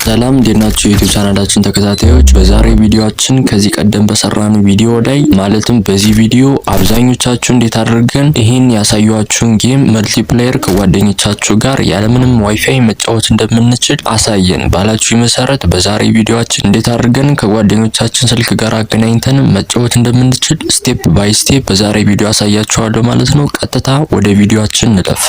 ሰላም እንዴናችሁ የዩቲዩብ ቻናላችን ተከታታዮች፣ በዛሬ ቪዲዮአችን ከዚህ ቀደም በሰራነው ቪዲዮ ላይ ማለትም በዚህ ቪዲዮ አብዛኞቻችሁ እንዴት አድርገን ይሄን ያሳያችሁን ጌም መልቲፕሌየር ከጓደኞቻችሁ ጋር ያለምንም ዋይፋይ መጫወት እንደምንችል አሳየን ባላችሁ መሰረት በዛሬ ቪዲዮአችን እንዴት አድርገን ከጓደኞቻችን ስልክ ጋር አገናኝተን መጫወት እንደምንችል ስቴፕ ባይ ስቴፕ በዛሬ ቪዲዮ አሳያችኋለሁ ማለት ነው። ቀጥታ ወደ ቪዲዮአችን እንለፍ።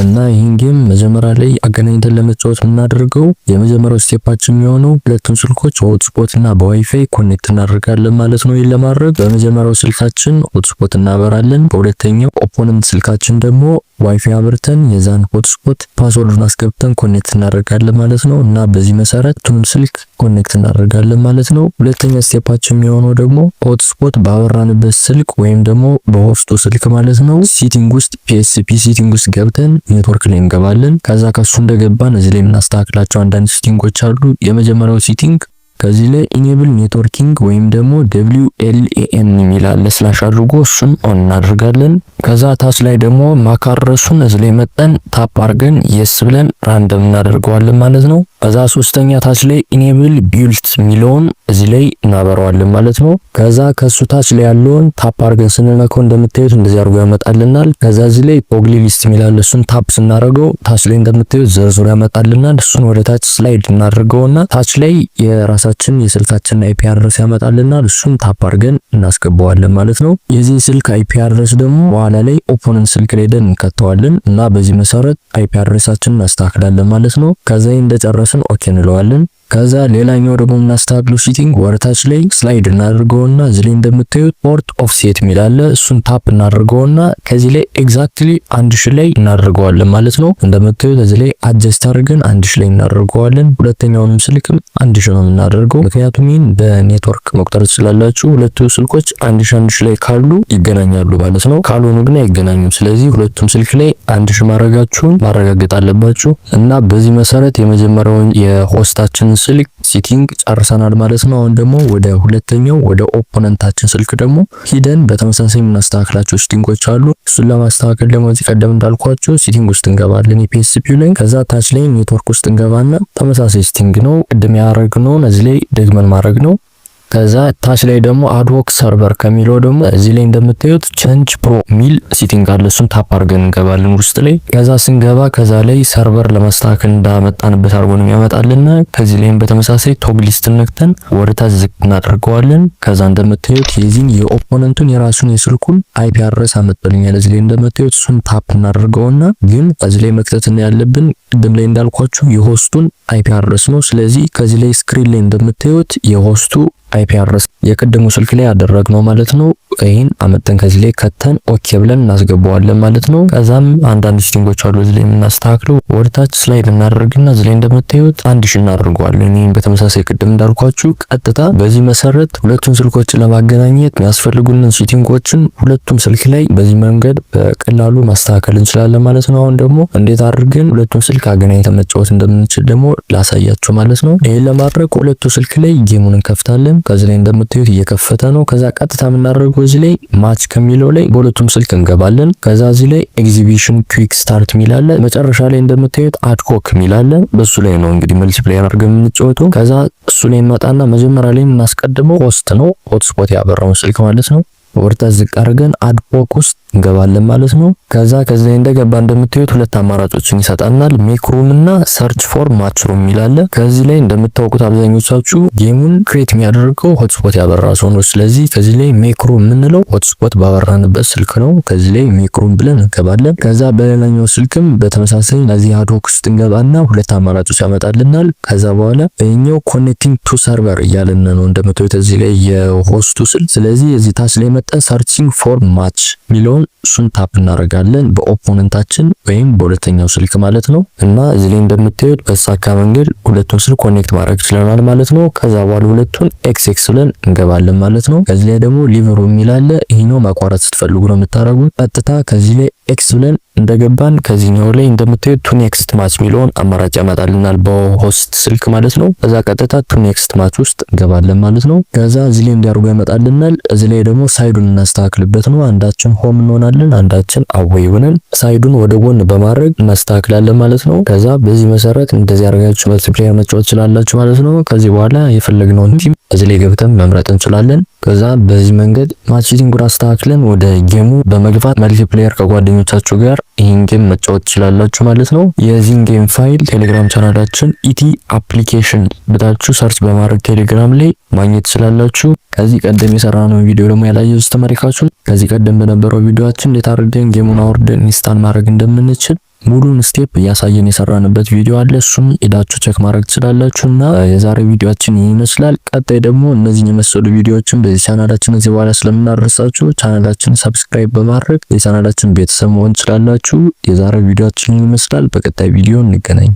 እና ይህን ጌም መጀመሪያ ላይ አገናኝተን ለመጫወት የምናደርገው የመጀመሪያው ስቴፓችን የሚሆነው ሁለቱን ስልኮች በሆትስፖት እና በዋይፋይ ኮኔክት እናደርጋለን ማለት ነው። ይሄን ለማድረግ በመጀመሪያው ስልካችን ሆትስፖት እናበራለን። በሁለተኛው ኦፖነንት ስልካችን ደግሞ ዋይፋይ አብርተን የዛን ሆትስፖት ፓስወርዱን አስገብተን ኮኔክት እናደርጋለን ማለት ነው። እና በዚህ መሰረት ሁለቱን ስልክ ኮኔክት እናደርጋለን ማለት ነው። ሁለተኛ ስቴፓችን የሚሆነው ደግሞ ሆትስፖት ባበራንበት ስልክ ወይም ደግሞ በሆስቱ ስልክ ማለት ነው ሲቲንግ ውስጥ ፒኤስፒ ሲቲንግ ውስጥ ገብተን ኔትወርክ ላይ እንገባለን። ከዛ ከሱ እንደገባን እዚህ ላይ የምናስተካክላቸው አንዳንድ ሲቲንጎች አሉ። የመጀመሪያው ሲቲንግ ከዚህ ላይ ኢኔብል ኔትወርኪንግ ወይም ደግሞ WLAN የሚላል ስላሽ አድርጎ እሱን ኦን እናደርጋለን። ከዛ ታች ላይ ደግሞ ማካረሱን እዚህ ላይ መጠን ታፕ አድርገን የስ ብለን ራንደም እናደርገዋለን ማለት ነው። ከዛ ሶስተኛ ታች ላይ ኢኔብል ቢልት የሚለውን እዚህ ላይ እናበራዋለን ማለት ነው። ከዛ ከሱ ታች ላይ ያለውን ታፕ አድርገን ስንነካው እንደምታዩት እንደዚህ አድርጎ ያመጣልናል። ከዛ እዚህ ላይ ቶግል ሊስት የሚላል እሱን ታፕ ስናደርገው ታች ላይ እንደምታዩት ዝርዝር ያመጣልናል። እሱን ወደ ታች ስላይድ እናደርገውና ታች ላይ የራሳችን የስልካችን IP አድሬስ ያመጣልናል። እሱን ታፕ አድርገን እናስገባዋለን ማለት ነው። የዚህ ስልክ IP አድሬስ ደግሞ በኋላ ላይ ኦፖነንት ስልክ ላይ ደን እንከተዋለን እና በዚህ መሰረት IP አድሬሳችንን እናስተካክላለን ማለት ነው። ከዛ እንደጨረስን ኦኬ እንለዋለን። ከዛ ሌላኛው ደግሞ እናስተካክለው ሲቲንግ ወርታች ላይ ስላይድ እናደርገውና እዚህ ላይ እንደምታዩት ፖርት ኦፍሴት ሚላለ እሱን ታፕ እናደርገውና ከዚህ ላይ ኤግዛክትሊ 1000 ላይ እናደርገዋለን ማለት ነው። እንደምታዩት እዚህ ላይ አድጀስት አድርገን 1000 ላይ እናደርገዋለን። ሁለተኛውንም ስልክም 1000 ነው የምናደርገው፣ ምክንያቱም ይሄን በኔትወርክ መቁጠር ትችላላችሁ። ሁለቱ ስልኮች 1000 ላይ ካሉ ይገናኛሉ ማለት ነው፣ ካልሆኑ ግን አይገናኙም። ስለዚህ ሁለቱም ስልክ ላይ 1000 ማድረጋችሁን ማረጋገጥ አለባችሁ። እና በዚህ መሰረት የመጀመሪያውን የሆስታችን ስልክ ሲቲንግ ጨርሰናል ማለት ነው። አሁን ደግሞ ወደ ሁለተኛው ወደ ኦፖነንታችን ስልክ ደግሞ ሂደን በተመሳሳይ የምናስተካክላቸው ሲቲንጎች አሉ። እሱን ለማስተካከል ደግሞ እዚህ ቀደም እንዳልኳችሁ ሲቲንግ ውስጥ እንገባለን የፒኤስፒው ላይ። ከዛ ታች ላይ ኔትወርክ ውስጥ እንገባና ተመሳሳይ ሲቲንግ ነው ቅድም ያደረግነውን እዚህ ላይ ደግመን ማድረግ ነው። ከዛ ታች ላይ ደግሞ አድሆክ ሰርቨር ከሚለው ደግሞ እዚህ ላይ እንደምታዩት ቼንጅ ፕሮ ሚል ሲቲንግ አለ። እሱን ታፕ አድርገን እንገባለን ውስጥ ላይ። ከዛ ስንገባ ከዛ ላይ ሰርቨር ለማስተካከል እንዳመጣንበት አድርጎ ነው የሚያመጣልና ከዚህ ላይም በተመሳሳይ ቶግል ሊስት ነክተን ወደታች ዝቅ እናደርገዋለን። ከዛ እንደምታዩት የዚህን የኦፖነንቱን የራሱን የስልኩን IP አድሬስ አመጣልኛል እዚህ ላይ እንደምታዩት። እሱን ታፕ እናደርገውና ግን ከዚህ ላይ መክተትና ያለብን ቅድም ላይ እንዳልኳችሁ የሆስቱን IP አድሬስ ነው። ስለዚህ ከዚህ ላይ ስክሪን ላይ እንደምታዩት የሆስቱ IP አድሬስ የቅድሙ ስልክ ላይ ያደረግነው ማለት ነው። ይሄን አመጣን ከዚህ ላይ ከተን ኦኬ ብለን እናስገባዋለን ማለት ነው። ከዛም አንዳንድ ሲቲንጎች አሉ እዚህ ላይ የምናስተካክለው ወደታች ስላይድ እናደርግና እዚህ ላይ እንደምታዩት 1000 እናደርገዋለን። ይሄን በተመሳሳይ ቅድም እንዳልኳችሁ ቀጥታ በዚህ መሰረት ሁለቱን ስልኮች ለማገናኘት የሚያስፈልጉንን ሲቲንጎችን ሁለቱም ስልክ ላይ በዚህ መንገድ በቀላሉ ማስተካከል እንችላለን ማለት ነው። አሁን ደግሞ እንዴት አድርገን ሁለቱም ስልክ አገናኝተን መጫወት እንደምንችል ደግሞ ላሳያችሁ ማለት ነው። ይሄን ለማድረግ ሁለቱ ስልክ ላይ ጌሙን እንከፍታለን። ከዚህ ላይ እንደምታዩት እየከፈተ ነው። ከዛ ቀጥታ የምናደርገው እዚህ ላይ ማች ከሚለው ላይ በሁለቱም ስልክ እንገባለን። ከዛ እዚህ ላይ ኤግዚቢሽን ኩዊክ ስታርት ሚላለ መጨረሻ ላይ እንደምታዩት አድሆክ ሚላለ በሱ ላይ ነው እንግዲህ መልቲፕሌየር አድርገን የምንጫወተው። ከዛ እሱ ላይ እንመጣና መጀመሪያ ላይ የምናስቀድመው ሆስት ነው፣ ሆትስፖት ያበራውን ስልክ ማለት ነው። ወርታ ዝቅ አድርገን አድሆክ ውስጥ እንገባለን ማለት ነው። ከዛ ከዚህ እንደገባ እንደምታዩት ሁለት አማራጮችን ይሰጣናል፣ ሜክ ሩም እና ሰርች ፎር ማች ሩም ይላል። ከዚህ ላይ እንደምታውቁት አብዛኞቻችሁ ጌሙን ክሬት የሚያደርገው ሆትስፖት ያበራ ሰው ነው። ስለዚህ ከዚህ ላይ ሜክ ሩም የምንለው ሆትስፖት ባበራንበት ስልክ ነው። ከዚህ ላይ ሜክ ሩም ብለን እንገባለን። ከዛ በሌላኛው ስልክም በተመሳሳይ ለዚህ አድሆክ ውስጥ እንገባና ሁለት አማራጮች ያመጣልናል። ከዛ በኋላ ይሄኛው ኮኔክቲንግ ቱ ሰርቨር እያለን ነው እንደምታዩት እዚህ ላይ የሆስቱ ስልክ። ስለዚህ እዚህ ታች ላይ መጣን ሰርቺንግ ፎር ማች ሚለውን እሱን ታፕ እናደርጋለን በኦፖነንታችን ወይም በሁለተኛው ስልክ ማለት ነው። እና እዚህ ላይ እንደምታዩት በሳካ መንገድ ሁለቱን ስልክ ኮኔክት ማድረግ ይችላል ማለት ነው። ከዛ በኋላ ሁለቱን ኤክስ ብለን እንገባለን ማለት ነው። ከዚህ ላይ ደግሞ ሊቨሩ የሚላለ ይሄኛው ማቋረጥ ስትፈልጉ ነው የምታደርጉት። ቀጥታ ከዚህ ላይ ኤክስ ብለን እንደገባን ከዚህኛው ላይ እንደምታዩት ቱ ኔክስት ማች ሚለውን አማራጭ ያመጣልናል በሆስት ስልክ ማለት ነው። ከዛ ቀጥታ ቱ ኔክስት ማች ውስጥ እንገባለን ማለት ነው። ከዛ እዚህ ላይ እንዲያርጉ ያመጣልናል። እዚህ ላይ ደግሞ ሳይዱን እናስተካክልበት ነው። አንዳችን ሆም እንሆናለን እንመርጣለን። አንዳችን አዌይ ሆነን ሳይዱን ወደ ጎን በማድረግ እናስተካክላለን ማለት ነው። ከዛ በዚህ መሰረት እንደዚህ አድርጋችሁ መልቲፕሌየር መጫወት ትችላላችሁ ማለት ነው። ከዚህ በኋላ የፈለግነውን ቲም እዚህ ላይ ገብተን መምረጥ እንችላለን። ከዛ በዚህ መንገድ ማርኬቲንጉን አስተካክለን ወደ ጌሙ በመግባት መልቲፕሌየር ከጓደኞቻችሁ ጋር ይህን ጌም መጫወት ትችላላችሁ ማለት ነው። የዚህን ጌም ፋይል ቴሌግራም ቻናላችን ኢቲ አፕሊኬሽን ብታችሁ ሰርች በማድረግ ቴሌግራም ላይ ማግኘት ትችላላችሁ። ከዚህ ቀደም የሰራነው ቪዲዮ ደግሞ ያላየሁት ተመልካቾች ከዚህ ቀደም በነበረው ቪዲዮአችን እንዴት አድርገን ጌሙን አውርደን ኢንስታል ማድረግ እንደምንችል ሙሉን ስቴፕ እያሳየን የሰራንበት ቪዲዮ አለ። እሱም ሄዳችሁ ቼክ ማድረግ ትችላላችሁና የዛሬ ቪዲዮአችን ይመስላል። ቀጣይ ደግሞ እነዚህን የመሰሉ ቪዲዮዎችን በዚህ ቻናላችን እዚህ በኋላ ስለምናደርሳችሁ ቻናላችንን ሰብስክራይብ በማድረግ የቻናላችን ቤተሰብ መሆን ትችላላችሁ። የዛሬ ቪዲዮአችን ይመስላል። በቀጣይ ቪዲዮ እንገናኝ።